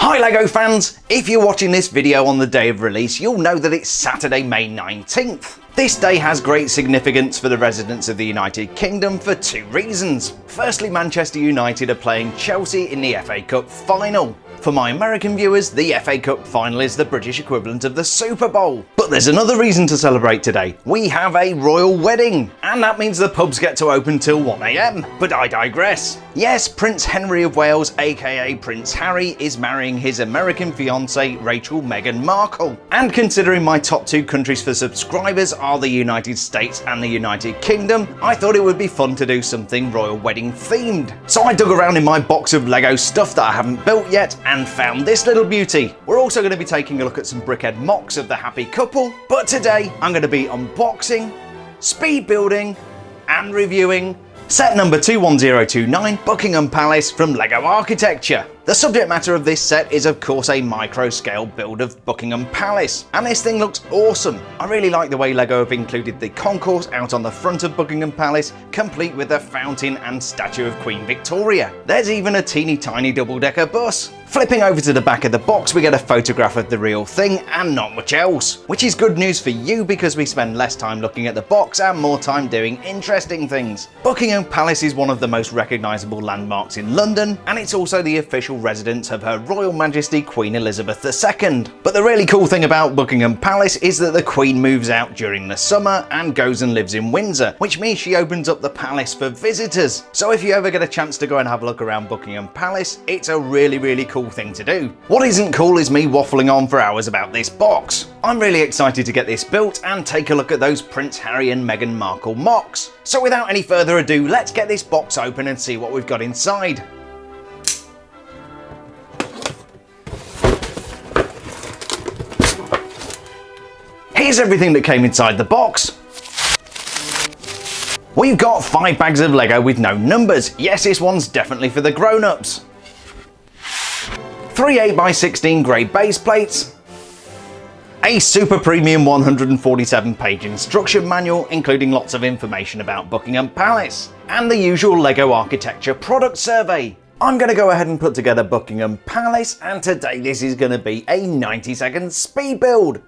Hi LEGO fans! If you're watching this video on the day of release, you'll know that it's Saturday, May 19th. This day has great significance for the residents of the United Kingdom for two reasons. Firstly, Manchester United are playing Chelsea in the FA Cup final. For my American viewers, the FA Cup final is the British equivalent of the Super Bowl. But there's another reason to celebrate today. We have a royal wedding, and that means the pubs get to open till 1 AM. But I digress. Yes, Prince Henry of Wales, aka Prince Harry, is marrying his American fiancée Rachel Meghan Markle. And considering my top two countries for subscribers are the United States and the United Kingdom, I thought it would be fun to do something royal wedding themed. So I dug around in my box of LEGO stuff that I haven't built yet and found this little beauty. We're also going to be taking a look at some Brickhead MOCs of the happy couple, but today I'm going to be unboxing, speed building and reviewing set number 21029 Buckingham Palace from LEGO Architecture. The subject matter of this set is of course a micro scale build of Buckingham Palace, and this thing looks awesome. I really like the way LEGO have included the concourse out on the front of Buckingham Palace, complete with a fountain and statue of Queen Victoria. There's even a teeny tiny double-decker bus. Flipping over to the back of the box, we get a photograph of the real thing and not much else, which is good news for you because we spend less time looking at the box and more time doing interesting things. Buckingham Palace is one of the most recognisable landmarks in London, and it's also the official residence of Her Royal Majesty Queen Elizabeth II. But the really cool thing about Buckingham Palace is that the Queen moves out during the summer and goes and lives in Windsor, which means she opens up the palace for visitors. So if you ever get a chance to go and have a look around Buckingham Palace, it's a really cool thing to do. What isn't cool is me waffling on for hours about this box. I'm really excited to get this built and take a look at those Prince Harry and Meghan Markle MOCs. So without any further ado, let's get this box open and see what we've got inside. Here's everything that came inside the box. We've got 5 bags of LEGO with no numbers. Yes, this one's definitely for the grown-ups. 3 8x16 grey base plates, a super premium 147 page instruction manual including lots of information about Buckingham Palace, and the usual LEGO Architecture product survey. I'm going to go ahead and put together Buckingham Palace, and today this is going to be a 90-second speed build.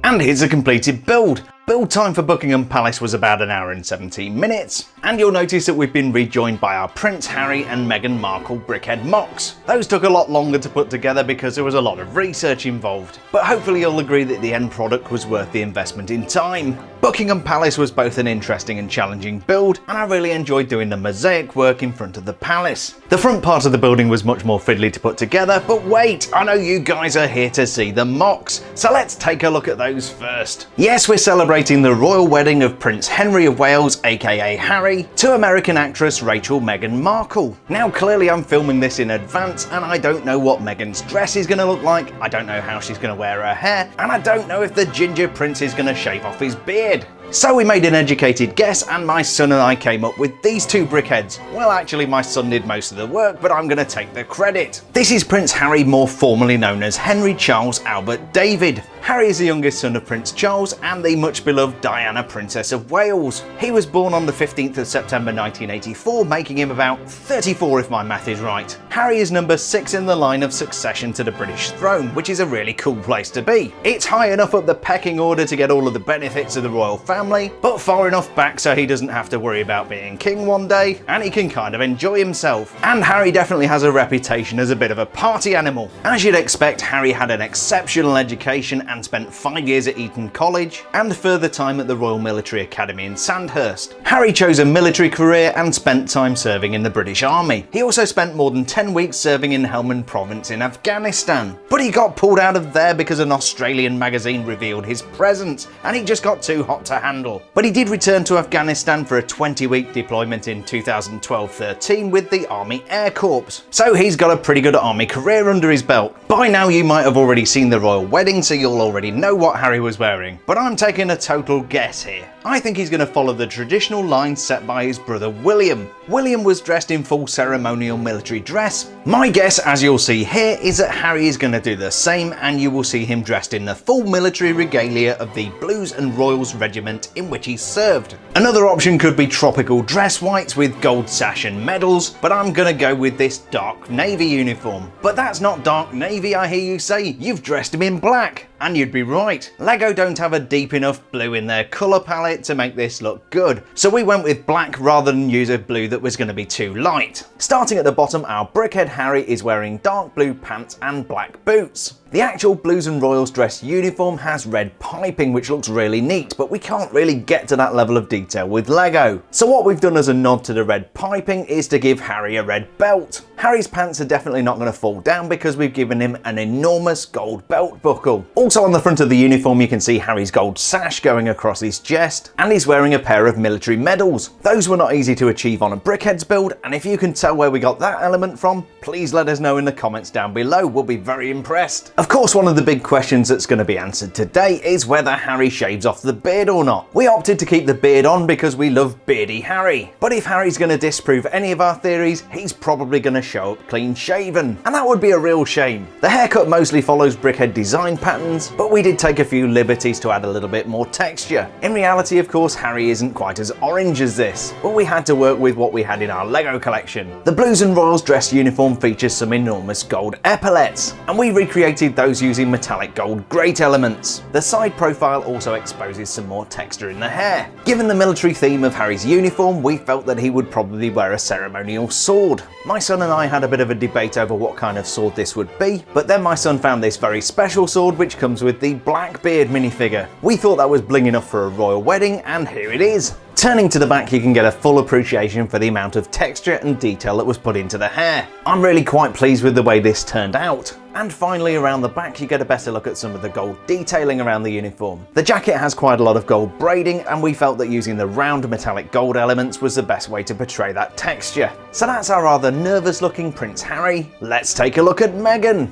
And here's a completed build. Build time for Buckingham Palace was about 1 hour and 17 minutes, and you'll notice that we've been rejoined by our Prince Harry and Meghan Markle Brickhead MOCs. Those took a lot longer to put together because there was a lot of research involved, but hopefully you'll agree that the end product was worth the investment in time. Buckingham Palace was both an interesting and challenging build, and I really enjoyed doing the mosaic work in front of the palace. The front part of the building was much more fiddly to put together, but wait, I know you guys are here to see the MOCs, so let's take a look at those first. Yes, we're celebrating the royal wedding of Prince Henry of Wales, aka Harry, to American actress Rachel Meghan Markle. Now clearly I'm filming this in advance and I don't know what Meghan's dress is going to look like, I don't know how she's going to wear her hair, and I don't know if the ginger prince is going to shave off his beard. So we made an educated guess and my son and I came up with these two brickheads. Well, actually my son did most of the work, but I'm going to take the credit. This is Prince Harry, more formally known as Henry Charles Albert David. Harry is the youngest son of Prince Charles and the much beloved Diana, Princess of Wales. He was born on the 15th of September 1984, making him about 34 if my math is right. Harry is number 6 in the line of succession to the British throne, which is a really cool place to be. It's high enough up the pecking order to get all of the benefits of the royal family, but far enough back so he doesn't have to worry about being king one day, and he can kind of enjoy himself. And Harry definitely has a reputation as a bit of a party animal. As you'd expect, Harry had an exceptional education and spent 5 years at Eton College and further time at the Royal Military Academy in Sandhurst. Harry chose a military career and spent time serving in the British Army. He also spent more than 10 weeks serving in Helmand Province in Afghanistan. But he got pulled out of there because an Australian magazine revealed his presence and he just got too hot to handle. But he did return to Afghanistan for a 20-week deployment in 2012-13 with the Army Air Corps. So he's got a pretty good army career under his belt. By now you might have already seen the royal wedding, so you'll already know what Harry was wearing. But I'm taking a total guess here. I think he's going to follow the traditional line set by his brother William. William was dressed in full ceremonial military dress. My guess, as you'll see here, is that Harry is going to do the same and you will see him dressed in the full military regalia of the Blues and Royals regiment in which he served. Another option could be tropical dress whites with gold sash and medals, but I'm going to go with this dark navy uniform. But that's not dark navy, I hear you say. You've dressed him in black. And you'd be right. LEGO don't have a deep enough blue in their colour palette to make this look good, so we went with black rather than use a blue that was going to be too light. Starting at the bottom, our brickhead Harry is wearing dark blue pants and black boots. The actual Blues and Royals dress uniform has red piping, which looks really neat, but we can't really get to that level of detail with LEGO. So what we've done as a nod to the red piping is to give Harry a red belt. Harry's pants are definitely not going to fall down because we've given him an enormous gold belt buckle. Also on the front of the uniform you can see Harry's gold sash going across his chest, and he's wearing a pair of military medals. Those were not easy to achieve on a Brickheadz build, and if you can tell where we got that element from, please let us know in the comments down below. We'll be very impressed. Of course, one of the big questions that's going to be answered today is whether Harry shaves off the beard or not. We opted to keep the beard on because we love beardy Harry. But if Harry's going to disprove any of our theories, he's probably going to show up clean shaven. And that would be a real shame. The haircut mostly follows Brickhead design patterns, but we did take a few liberties to add a little bit more texture. In reality, of course, Harry isn't quite as orange as this, but we had to work with what we had in our LEGO collection. The Blues and Royals dress uniform features some enormous gold epaulets, and we recreated those using metallic gold grate elements. The side profile also exposes some more texture in the hair. Given the military theme of Harry's uniform, we felt that he would probably wear a ceremonial sword. My son and I had a bit of a debate over what kind of sword this would be, but then my son found this very special sword which comes with the Blackbeard minifigure. We thought that was bling enough for a royal wedding, and here it is. Turning to the back, you can get a full appreciation for the amount of texture and detail that was put into the hair. I'm really quite pleased with the way this turned out. And finally, around the back you get a better look at some of the gold detailing around the uniform. The jacket has quite a lot of gold braiding, and we felt that using the round metallic gold elements was the best way to portray that texture. So that's our rather nervous looking Prince Harry. Let's take a look at Meghan.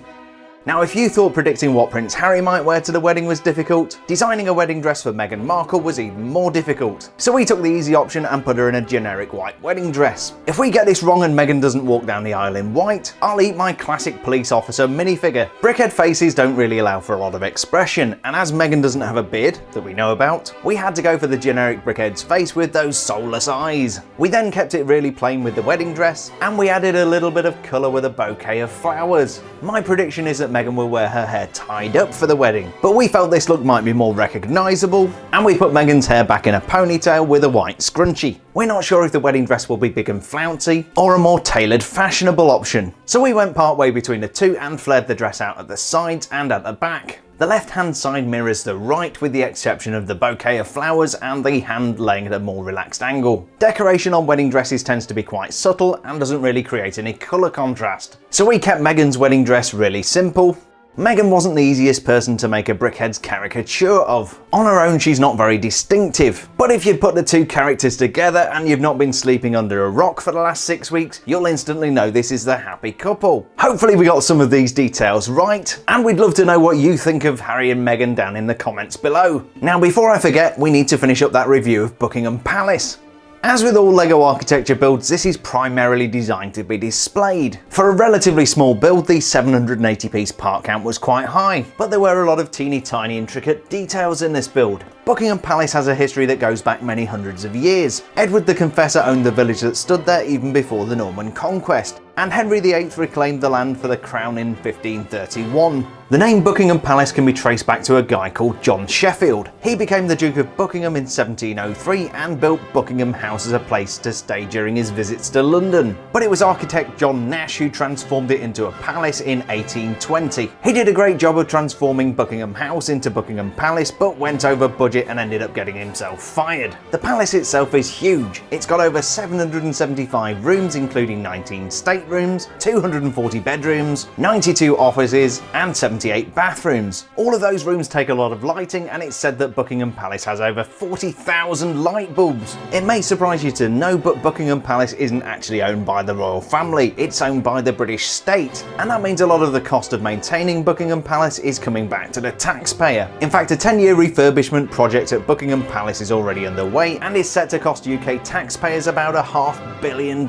Now, if you thought predicting what Prince Harry might wear to the wedding was difficult, designing a wedding dress for Meghan Markle was even more difficult. So we took the easy option and put her in a generic white wedding dress. If we get this wrong and Meghan doesn't walk down the aisle in white, I'll eat my classic police officer minifigure. Brickhead faces don't really allow for a lot of expression, and as Meghan doesn't have a beard that we know about, we had to go for the generic Brickhead's face with those soulless eyes. We then kept it really plain with the wedding dress, and we added a little bit of colour with a bouquet of flowers. My prediction is that Meghan will wear her hair tied up for the wedding, but we felt this look might be more recognisable, and we put Meghan's hair back in a ponytail with a white scrunchie. We're not sure if the wedding dress will be big and flouncy, or a more tailored fashionable option. So we went part way between the two and flared the dress out at the sides and at the back. The left-hand side mirrors the right, with the exception of the bouquet of flowers and the hand laying at a more relaxed angle. Decoration on wedding dresses tends to be quite subtle and doesn't really create any colour contrast. So we kept Meghan's wedding dress really simple, Meghan wasn't the easiest person to make a Brickheadz caricature of. On her own, she's not very distinctive, but if you put the two characters together and you've not been sleeping under a rock for the last 6 weeks, you'll instantly know this is the happy couple. Hopefully we got some of these details right, and we'd love to know what you think of Harry and Meghan down in the comments below. Now before I forget, we need to finish up that review of Buckingham Palace. As with all LEGO architecture builds, this is primarily designed to be displayed. For a relatively small build, the 780 piece part count was quite high, but there were a lot of teeny tiny intricate details in this build. Buckingham Palace has a history that goes back many hundreds of years. Edward the Confessor owned the village that stood there even before the Norman conquest, and Henry VIII reclaimed the land for the crown in 1531. The name Buckingham Palace can be traced back to a guy called John Sheffield. He became the Duke of Buckingham in 1703 and built Buckingham House as a place to stay during his visits to London. But it was architect John Nash who transformed it into a palace in 1820. He did a great job of transforming Buckingham House into Buckingham Palace, but went over budget and ended up getting himself fired. The palace itself is huge. It's got over 775 rooms, including 19 staterooms, 240 bedrooms, 92 offices, and 78 bathrooms. All of those rooms take a lot of lighting, and it's said that Buckingham Palace has over 40,000 light bulbs. It may surprise you to know, but Buckingham Palace isn't actually owned by the royal family, it's owned by the British state, and that means a lot of the cost of maintaining Buckingham Palace is coming back to the taxpayer. In fact, a 10-year refurbishment project at Buckingham Palace is already underway and is set to cost UK taxpayers about $500 million.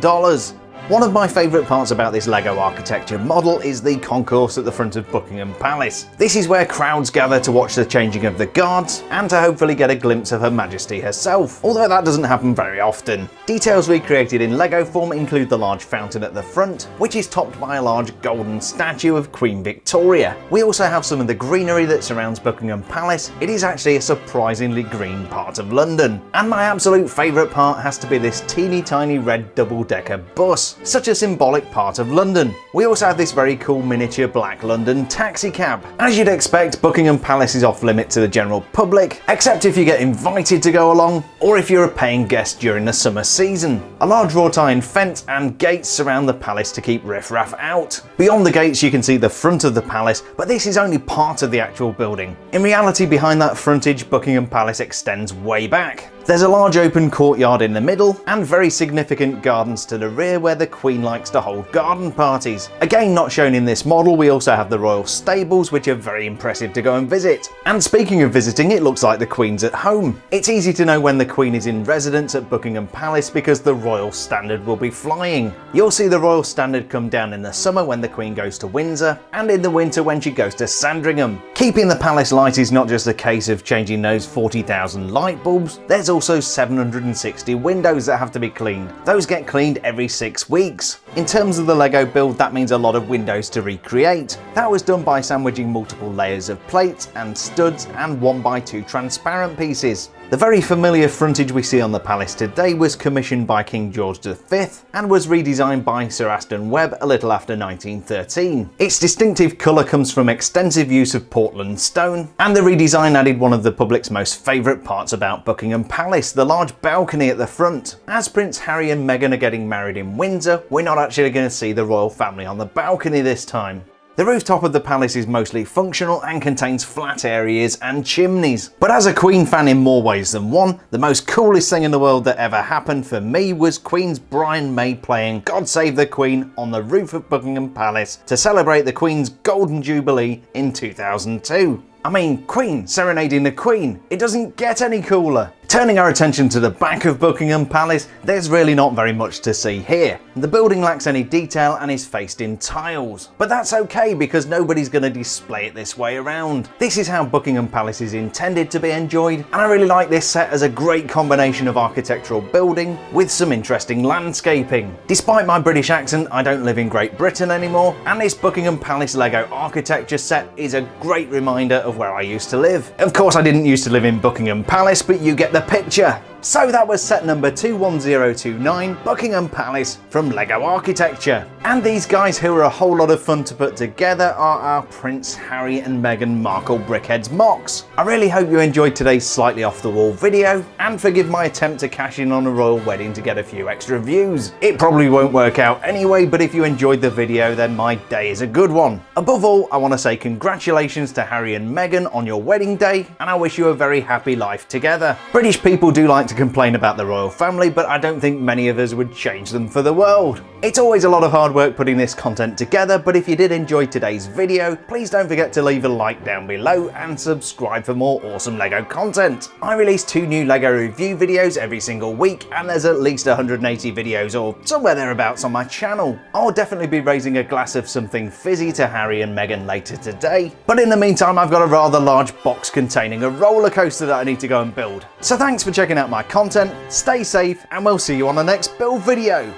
One of my favourite parts about this LEGO architecture model is the concourse at the front of Buckingham Palace. This is where crowds gather to watch the changing of the guards and to hopefully get a glimpse of Her Majesty herself, although that doesn't happen very often. Details recreated in LEGO form include the large fountain at the front, which is topped by a large golden statue of Queen Victoria. We also have some of the greenery that surrounds Buckingham Palace. It is actually a surprisingly green part of London. And my absolute favourite part has to be this teeny tiny red double-decker bus, such a symbolic part of London. We also have this very cool miniature black London taxi cab. As you'd expect, Buckingham Palace is off limit to the general public, except if you get invited to go along, or if you're a paying guest during the summer season. A large wrought iron fence and gates surround the palace to keep riffraff out. Beyond the gates you can see the front of the palace, but this is only part of the actual building. In reality, behind that frontage, Buckingham Palace extends way back. There's a large open courtyard in the middle, and very significant gardens to the rear where the Queen likes to hold garden parties. Again, not shown in this model, we also have the royal stables, which are very impressive to go and visit. And speaking of visiting, it looks like the Queen's at home. It's easy to know when the Queen is in residence at Buckingham Palace because the Royal Standard will be flying. You'll see the Royal Standard come down in the summer when the Queen goes to Windsor, and in the winter when she goes to Sandringham. Keeping the palace light is not just a case of changing those 40,000 light bulbs, there's also 760 windows that have to be cleaned. Those get cleaned every 6 weeks. In terms of the LEGO build, that means a lot of windows to recreate. That was done by sandwiching multiple layers of plates and studs and 1x2 transparent pieces. The very familiar frontage we see on the palace today was commissioned by King George V and was redesigned by Sir Aston Webb a little after 1913. Its distinctive colour comes from extensive use of Portland stone, and the redesign added one of the public's most favourite parts about Buckingham Palace, the large balcony at the front. As Prince Harry and Meghan are getting married in Windsor, we're not actually going to see the royal family on the balcony this time. The rooftop of the palace is mostly functional and contains flat areas and chimneys. But as a Queen fan in more ways than one, the most coolest thing in the world that ever happened for me was Queen's Brian May playing God Save the Queen on the roof of Buckingham Palace to celebrate the Queen's Golden Jubilee in 2002. I mean, Queen serenading the Queen. It doesn't get any cooler. Turning our attention to the back of Buckingham Palace, there's really not very much to see here. The building lacks any detail and is faced in tiles. But that's okay because nobody's going to display it this way around. This is how Buckingham Palace is intended to be enjoyed, and I really like this set as a great combination of architectural building with some interesting landscaping. Despite my British accent, I don't live in Great Britain anymore, and this Buckingham Palace LEGO architecture set is a great reminder of where I used to live. Of course, I didn't used to live in Buckingham Palace, but you get the picture. So that was set number 21029, Buckingham Palace from LEGO Architecture. And these guys, who are a whole lot of fun to put together, are our Prince Harry and Meghan Markle Brickheadz MOCs. I really hope you enjoyed today's slightly off the wall video, and forgive my attempt to cash in on a royal wedding to get a few extra views. It probably won't work out anyway, but if you enjoyed the video, then my day is a good one. Above all, I want to say congratulations to Harry and Meghan on your wedding day, and I wish you a very happy life together. British people do like to complain about the royal family, but I don't think many of us would change them for the world. It's always a lot of hard work putting this content together, but if you did enjoy today's video, please don't forget to leave a like down below and subscribe for more awesome LEGO content. I release 2 new LEGO review videos every single week, and there's at least 180 videos or somewhere thereabouts on my channel. I'll definitely be raising a glass of something fizzy to Harry and Meghan later today, but in the meantime I've got a rather large box containing a roller coaster that I need to go and build. So thanks for checking out my content, stay safe, and we'll see you on the next build video.